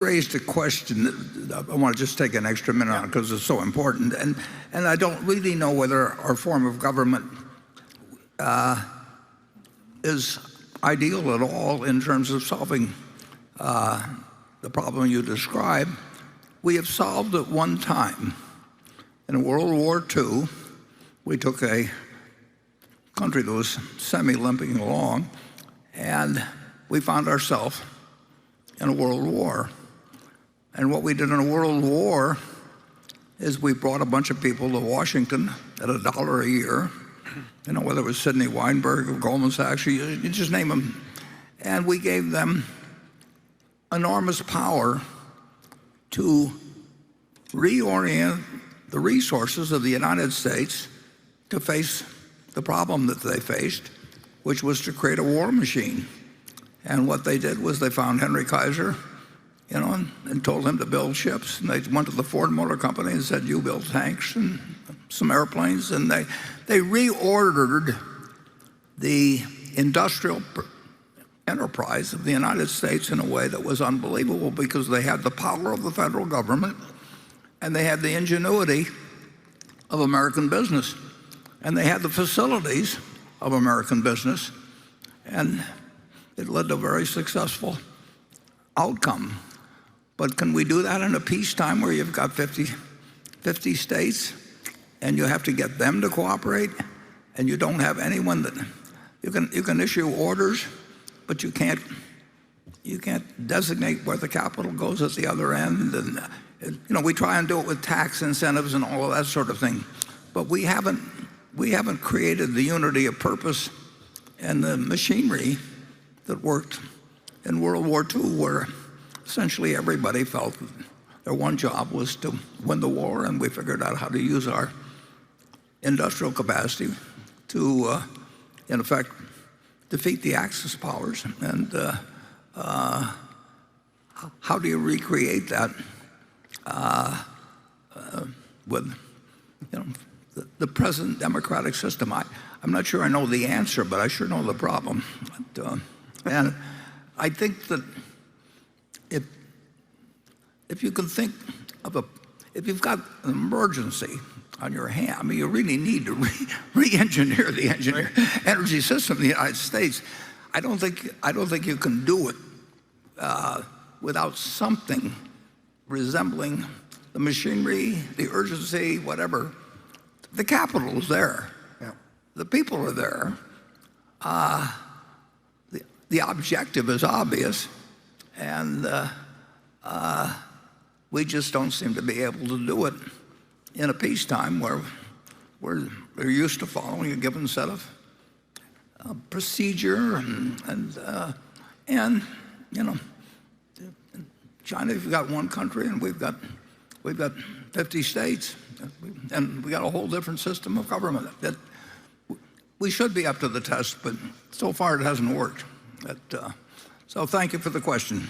raised a question that I want to just take an extra minute on because it's so important. And I don't really know whether our form of government is ideal at all in terms of solving the problem you describe. We have solved it one time. In World War II, we took a country that was semi-limping along, and we found ourselves in a world war. And what we did in a world war is we brought a bunch of people to Washington at $1 a year, whether it was Sidney Weinberg or Goldman Sachs, you just name them, and we gave them enormous power to reorient the resources of the United States to face the problem that they faced, which was to create a war machine. And what they did was they found Henry Kaiser, and told him to build ships. And they went to the Ford Motor Company and said, "You build tanks and some airplanes." And they reordered the industrial enterprise of the United States in a way that was unbelievable, because they had the power of the federal government and they had the ingenuity of American business and they had the facilities of American business, and it led to a very successful outcome. But can we do that in a peacetime where you've got 50 states and you have to get them to cooperate, and you don't have anyone that you can issue orders, but you can't designate where the capital goes at the other end? And we try and do it with tax incentives and all of that sort of thing, but we haven't created the unity of purpose and the machinery that worked in World War II, where essentially everybody felt that their one job was to win the war, and we figured out how to use our industrial capacity to, in effect, defeat the Axis powers. And how do you recreate that with the present democratic system? I'm not sure I know the answer, but I sure know the problem. And I think that if you can think of if you've got an emergency on your hand, you really need to re-engineer the energy system of the United States. I don't think you can do it without something resembling the machinery, the urgency, whatever. The capital is there. Yeah. The people are there. The objective is obvious, and we just don't seem to be able to do it in a peacetime where we're used to following a given set of procedure, and China, you've got one country, and we've got 50 states, and we got a whole different system of government. That we should be up to the test, but so far it hasn't worked. So thank you for the question.